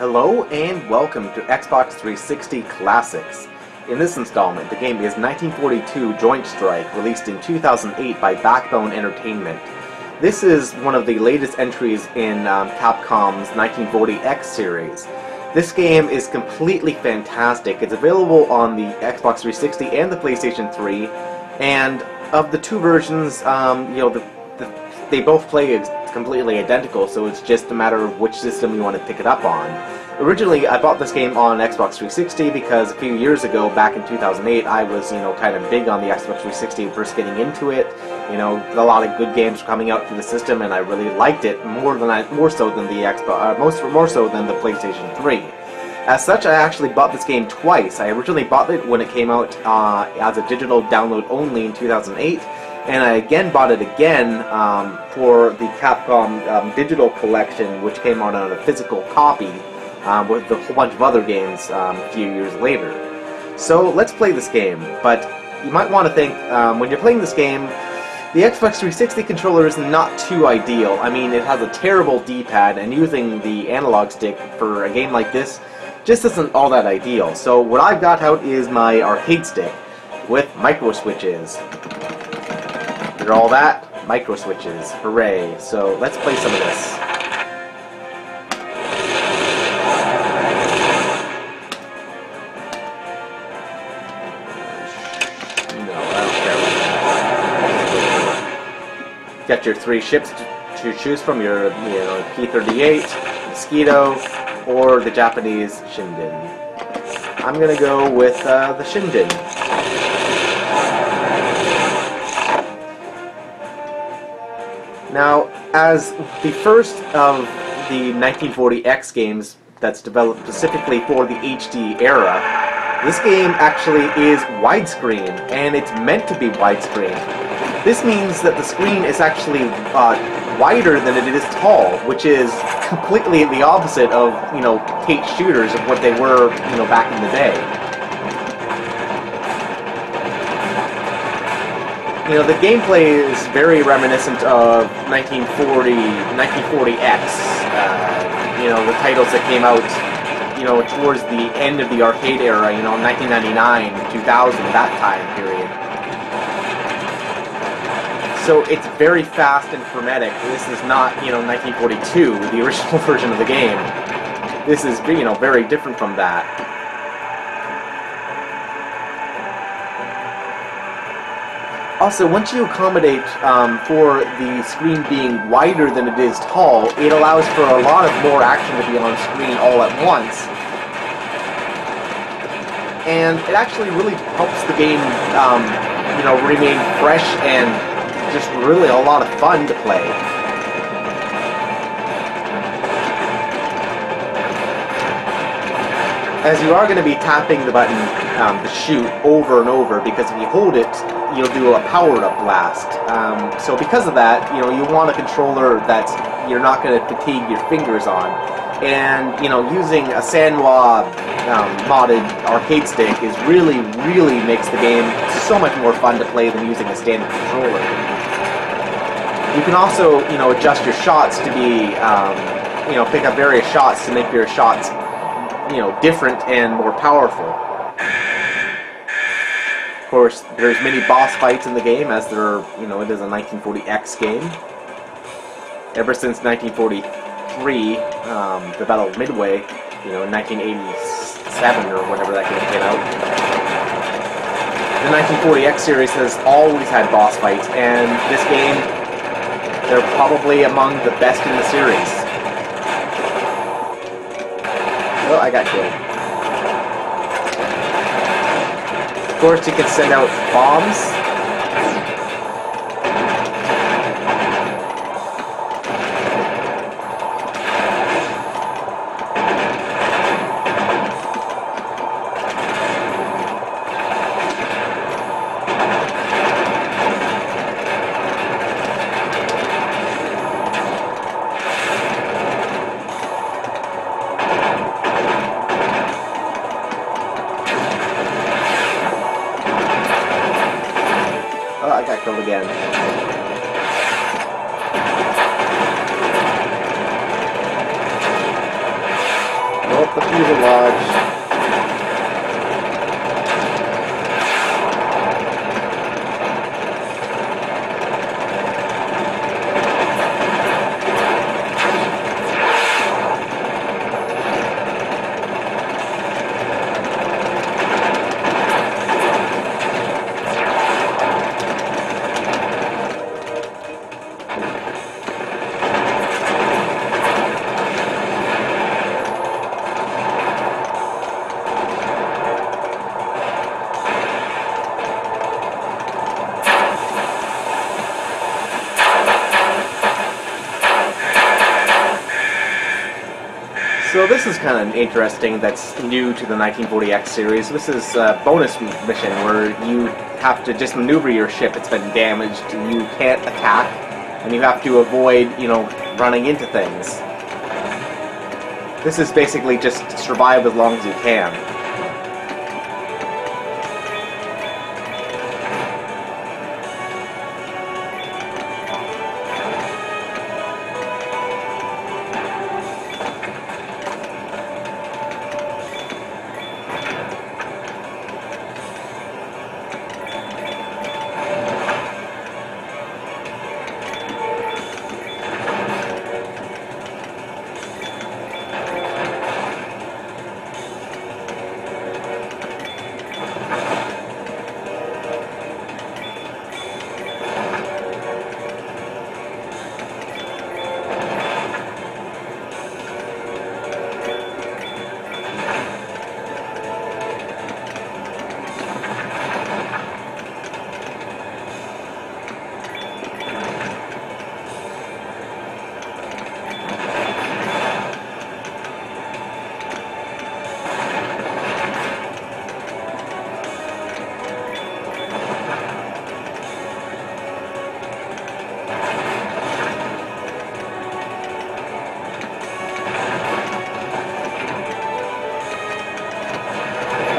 Hello and welcome to Xbox 360 Classics. In this installment, the game is 1942 Joint Strike, released in 2008 by Backbone Entertainment. This is one of the latest entries in Capcom's 1940X series. This game is completely fantastic. It's available on the Xbox 360 and the PlayStation 3, and of the two versions, they both play completely identical, so it's just a matter of which system you want to pick it up on. Originally, I bought this game on Xbox 360 because a few years ago, back in 2008, I was, kind of big on the Xbox 360, first getting into it. A lot of good games were coming out through the system, and I really liked it more so than the PlayStation 3. As such, I actually bought this game twice. I originally bought it when it came out as a digital download only in 2008. And I again bought it again for the Capcom digital collection, which came out on a physical copy with a whole bunch of other games a few years later. So let's play this game, but you might want to think, when you're playing this game, the Xbox 360 controller is not too ideal. I mean, it has a terrible D-pad, and using the analog stick for a game like this just isn't all that ideal. So what I've got out is my arcade stick with micro switches. After all that, micro switches, hooray. So let's play some of this. No, I don't care. Got your three ships to choose from, your P-38, Mosquito, or the Japanese Shinden. I'm gonna go with the Shinden. Now, as the first of the 1940X games that's developed specifically for the HD era, this game actually is widescreen, and it's meant to be widescreen. This means that the screen is actually wider than it is tall, which is completely the opposite of, Kate shooters of what they were, back in the day. The gameplay is very reminiscent of 1940X. The titles that came out, towards the end of the arcade era, 1999, 2000, that time period. So it's very fast and frenetic. This is not, 1942, the original version of the game. This is, very different from that. Also, once you accommodate for the screen being wider than it is tall, it allows for a lot of more action to be on screen all at once. And it actually really helps the game, remain fresh and just really a lot of fun to play. As you are going to be tapping the button to shoot over and over, because if you hold it, you'll do a power-up blast. So because of that, you want a controller that you're not going to fatigue your fingers on. And, using a Sanwa modded arcade stick is really makes the game so much more fun to play than using a standard controller. You can also, adjust your shots to be, pick up various shots to make your shots, different and more powerful. Of course, there's many boss fights in the game, as there are, it is a 1940X game. Ever since 1943, the Battle of Midway, in 1987 or whenever that game came out. The 1940X series has always had boss fights, and this game, they're probably among the best in the series. Well, I got killed. Of course, you can send out bombs. Oh, I got killed again. at the fuselage. So this is kind of interesting, that's new to the 1940X series. This is a bonus mission where you have to just maneuver your ship. It's been damaged, you can't attack, and you have to avoid, you know, running into things. This is basically just survive as long as you can.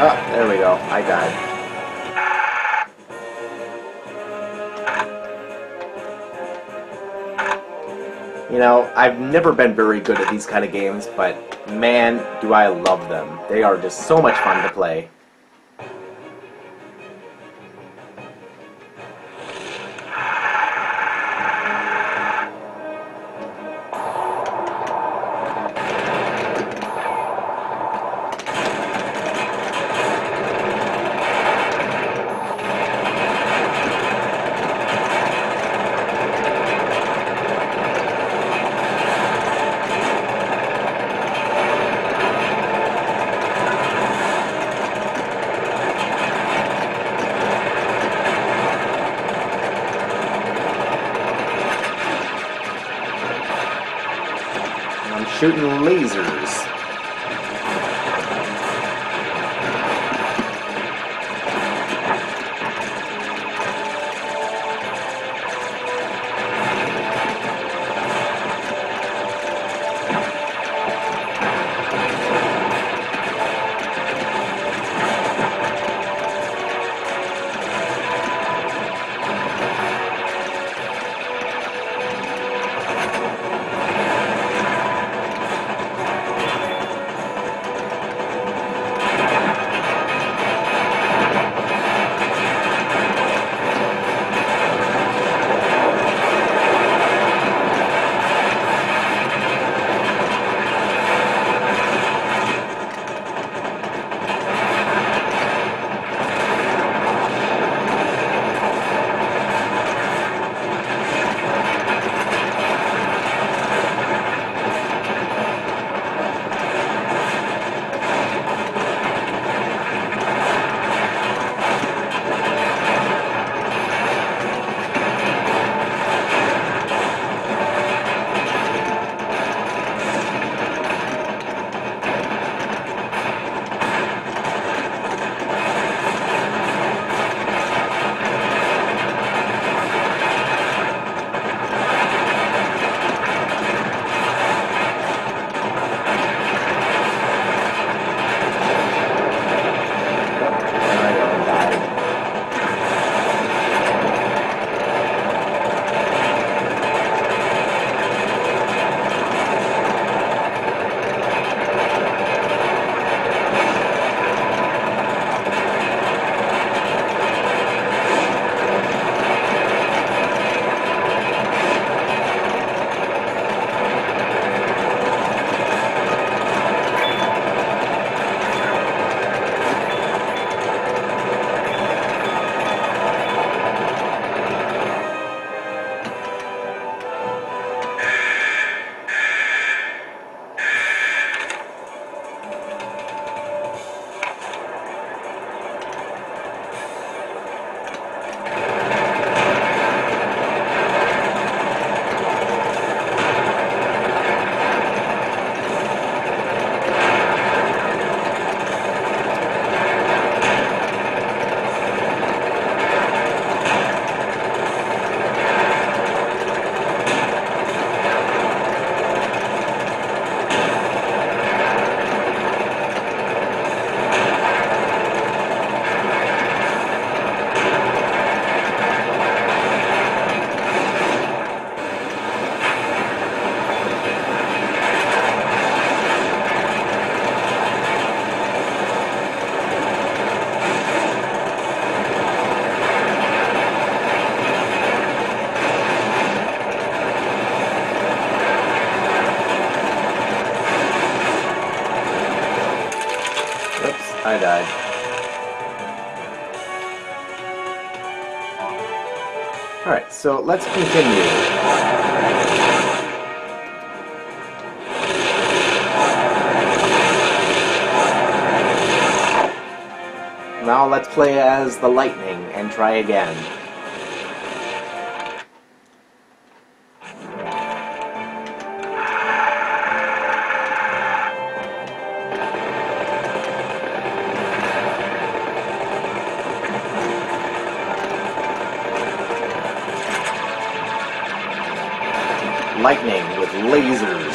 Ah, there we go. I died. You know, I've never been very good at these kind of games, but man, do I love them. They are just so much fun to play. I'm shooting lasers. I died. Alright, so let's continue. Now let's play as the lightning and try again. Lightning with lasers.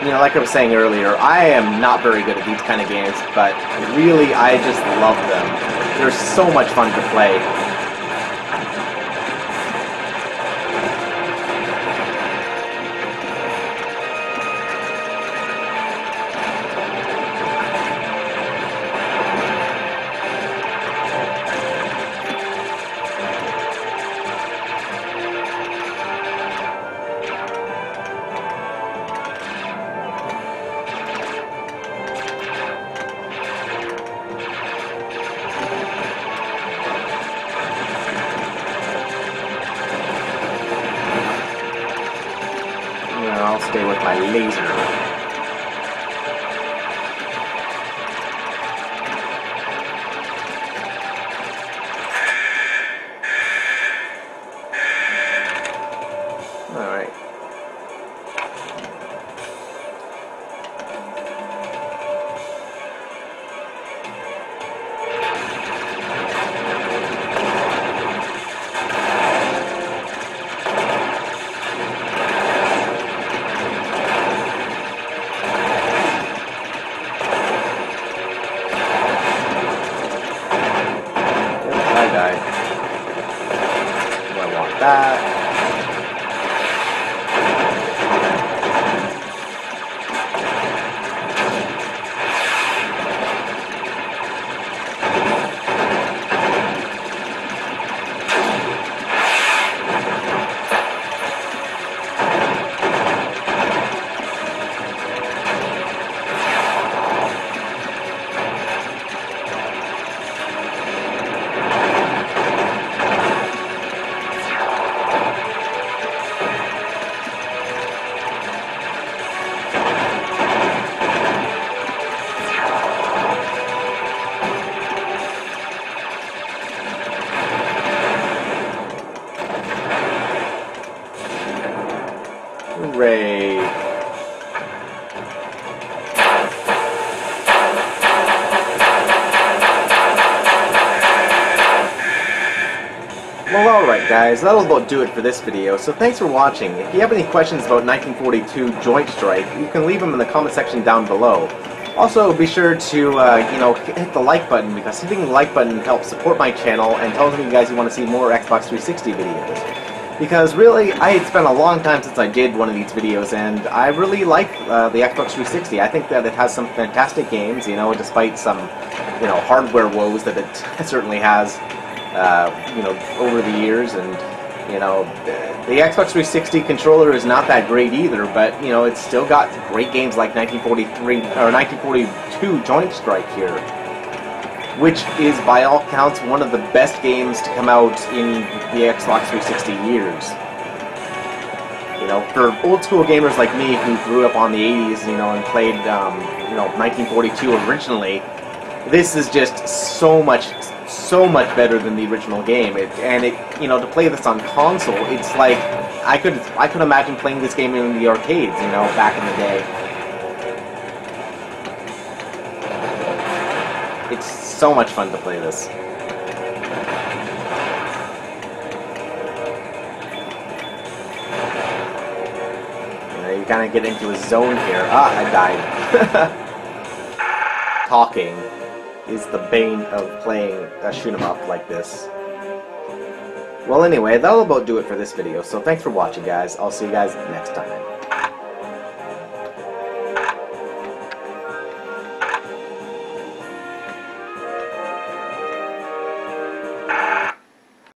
You know, like I was saying earlier, I am not very good at these kind of games, but really, I just love them. They're so much fun to play. I'll stay with my laser. Alright. That. Hooray. Well, alright guys, that'll about do it for this video, so thanks for watching. If you have any questions about 1942 Joint Strike, you can leave them in the comment section down below. Also, be sure to, you know, hit the like button, because hitting the like button helps support my channel and tells me you guys you want to see more Xbox 360 videos. Because really, I had spent a long time since I did one of these videos, and I really like the Xbox 360. I think that it has some fantastic games, you know, despite some, you know, hardware woes that it certainly has, you know, over the years. And, you know, the Xbox 360 controller is not that great either, but, you know, it's still got great games like 1942 Joint Strike here, which is, by all counts, one of the best games to come out in the Xbox 360 years. You know, for old school gamers like me who grew up on the 80s, you know, and played, you know, 1942 originally, this is just so much better than the original game. You know, to play this on console, it's like I could imagine playing this game in the arcades, you know, back in the day. It's so much fun to play this. you kind of get into a zone here. Ah, I died. Talking is the bane of playing a shoot 'em up like this. Well, anyway, that'll about do it for this video, so thanks for watching, guys. I'll see you guys next time.